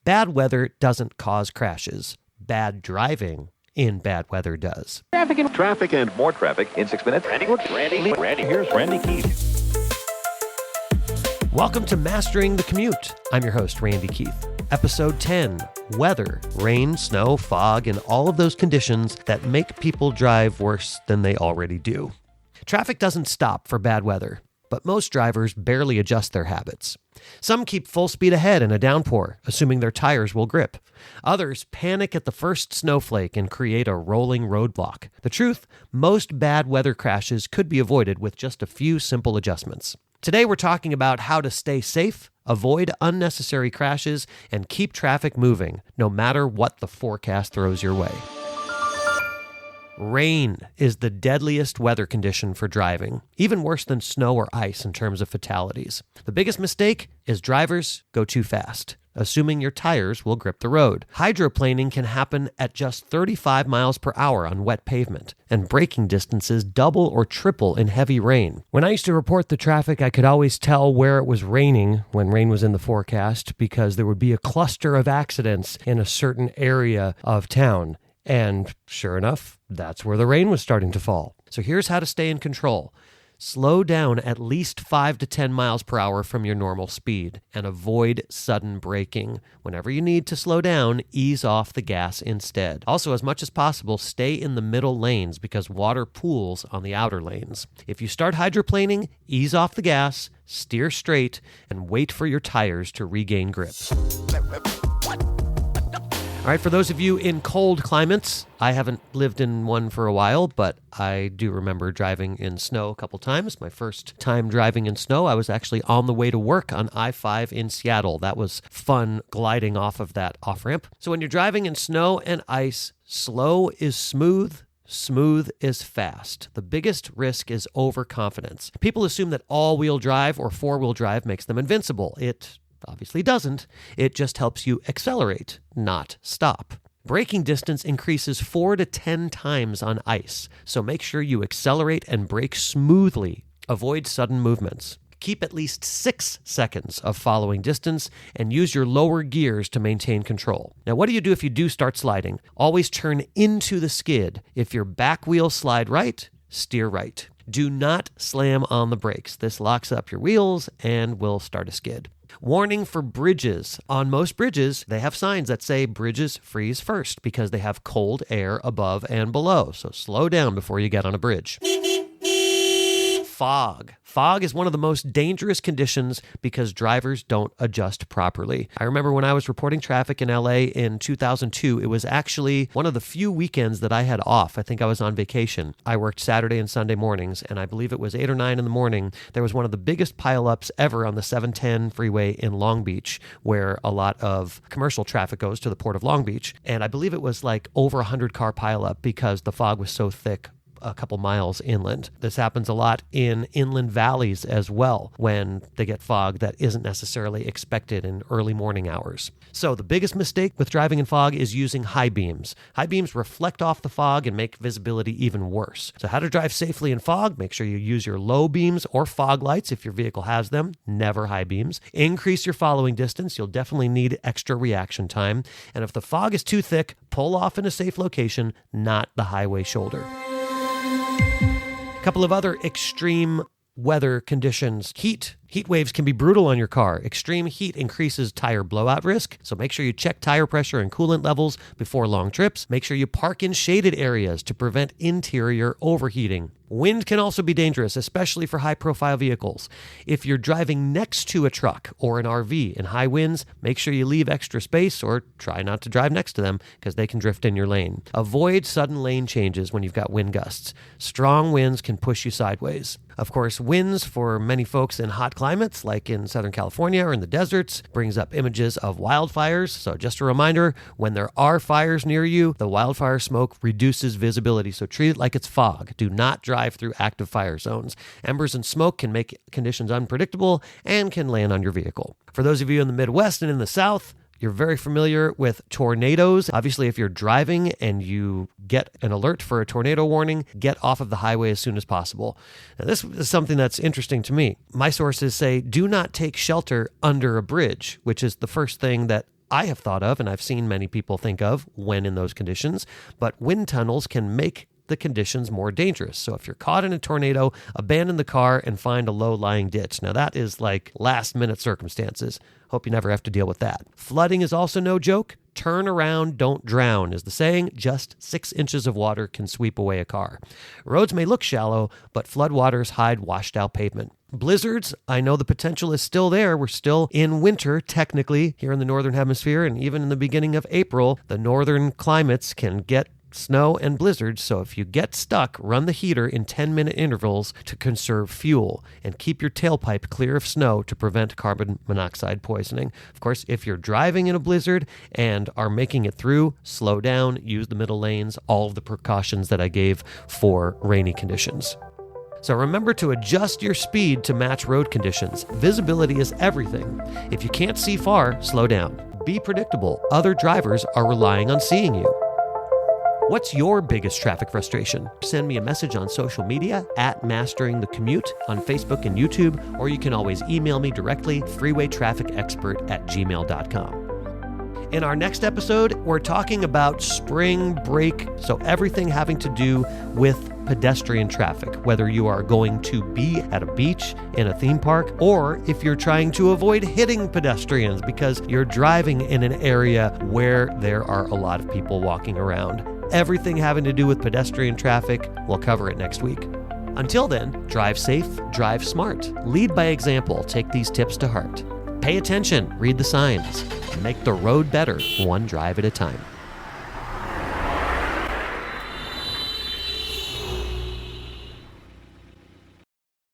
Bad weather doesn't cause crashes. Bad driving in bad weather does. Traffic and more traffic in 6 minutes. Randy, here's Randy Keith. Welcome to Mastering the Commute. I'm your host, Randy Keith. Episode 10, weather, rain, snow, fog, and all of those conditions that make people drive worse than they already do. Traffic doesn't stop for bad weather, but most drivers barely adjust their habits. Some keep full speed ahead in a downpour, assuming their tires will grip. Others panic at the first snowflake and create a rolling roadblock. The truth, most bad weather crashes could be avoided with just a few simple adjustments. Today we're talking about how to stay safe, avoid unnecessary crashes, and keep traffic moving, no matter what the forecast throws your way. Rain is the deadliest weather condition for driving, even worse than snow or ice in terms of fatalities. The biggest mistake is drivers go too fast, assuming your tires will grip the road. Hydroplaning can happen at just 35 miles per hour on wet pavement, and braking distances double or triple in heavy rain. When I used to report the traffic, I could always tell where it was raining when rain was in the forecast because there would be a cluster of accidents in a certain area of town. And sure enough, that's where the rain was starting to fall. So here's how to stay in control. Slow down at least 5 to 10 miles per hour from your normal speed and avoid sudden braking. Whenever you need to slow down, ease off the gas instead. Also, as much as possible, stay in the middle lanes because water pools on the outer lanes. If you start hydroplaning, ease off the gas, steer straight, and wait for your tires to regain grip. All right, for those of you in cold climates, I haven't lived in one for a while, but I do remember driving in snow a couple times. My first time driving in snow, I was actually on the way to work on I-5 in Seattle. That was fun gliding off of that off-ramp. So when you're driving in snow and ice, slow is smooth. Smooth is fast. The biggest risk is overconfidence. People assume that all-wheel drive or four-wheel drive makes them invincible. It obviously doesn't. It just helps you accelerate, not stop. Braking distance increases 4 to 10 times on ice, so make sure you accelerate and brake smoothly. Avoid sudden movements. Keep at least 6 seconds of following distance and use your lower gears to maintain control. Now, what do you do if you do start sliding? Always turn into the skid. If your back wheels slide right, steer right. Do not slam on the brakes. This locks up your wheels and will start a skid. Warning for bridges. On most bridges, they have signs that say bridges freeze first because they have cold air above and below. So slow down before you get on a bridge. Fog. Fog is one of the most dangerous conditions because drivers don't adjust properly. I remember when I was reporting traffic in LA in 2002, it was actually one of the few weekends that I had off. I think I was on vacation. I worked Saturday and Sunday mornings, and I believe it was 8 or 9 in the morning. There was one of the biggest pileups ever on the 710 freeway in Long Beach, where a lot of commercial traffic goes to the Port of Long Beach. And I believe it was like over 100 car pileup because the fog was so thick a couple miles inland. This happens a lot in inland valleys as well when they get fog that isn't necessarily expected in early morning hours. So the biggest mistake with driving in fog is using high beams. High beams reflect off the fog and make visibility even worse. So how to drive safely in fog? Make sure you use your low beams or fog lights if your vehicle has them, never high beams. Increase your following distance. You'll definitely need extra reaction time. And if the fog is too thick, pull off in a safe location, not the highway shoulder. A couple of other extreme weather conditions. Heat. Heat waves can be brutal on your car. Extreme heat increases tire blowout risk, so make sure you check tire pressure and coolant levels before long trips. Make sure you park in shaded areas to prevent interior overheating. Wind can also be dangerous, especially for high-profile vehicles. If you're driving next to a truck or an RV in high winds, make sure you leave extra space or try not to drive next to them because they can drift in your lane. Avoid sudden lane changes when you've got wind gusts. Strong winds can push you sideways. Of course, winds for many folks in hot climates, like in Southern California or in the deserts, brings up images of wildfires. So just a reminder, when there are fires near you, the wildfire smoke reduces visibility. So treat it like it's fog. Do not drive through active fire zones. Embers and smoke can make conditions unpredictable and can land on your vehicle. For those of you in the Midwest and in the South, you're very familiar with tornadoes. Obviously, if you're driving and you get an alert for a tornado warning, get off of the highway as soon as possible. Now, this is something that's interesting to me. My sources say, do not take shelter under a bridge, which is the first thing that I have thought of and I've seen many people think of when in those conditions, but wind tunnels can make the conditions more dangerous. So if you're caught in a tornado, abandon the car and find a low-lying ditch. Now that is like last-minute circumstances. Hope you never have to deal with that. Flooding is also no joke. Turn around, don't drown is the saying. Just 6 inches of water can sweep away a car. Roads may look shallow, but floodwaters hide washed-out pavement. Blizzards, I know the potential is still there. We're still in winter, technically, here in the Northern Hemisphere, and even in the beginning of April, the northern climates can get snow and blizzards, so if you get stuck, run the heater in 10-minute intervals to conserve fuel and keep your tailpipe clear of snow to prevent carbon monoxide poisoning. Of course, if you're driving in a blizzard and are making it through, slow down, use the middle lanes, all of the precautions that I gave for rainy conditions. So remember to adjust your speed to match road conditions. Visibility is everything. If you can't see far, slow down. Be predictable. Other drivers are relying on seeing you. What's your biggest traffic frustration? Send me a message on social media at Mastering the Commute on Facebook and YouTube, or you can always email me directly, freewaytrafficexpert@gmail.com. In our next episode, we're talking about spring break, so everything having to do with pedestrian traffic, whether you are going to be at a beach, in a theme park, or if you're trying to avoid hitting pedestrians because you're driving in an area where there are a lot of people walking around. Everything having to do with pedestrian traffic, we'll cover it next week. Until then, drive safe, drive smart. Lead by example. Take these tips to heart. Pay attention, read the signs, make the road better, one drive at a time.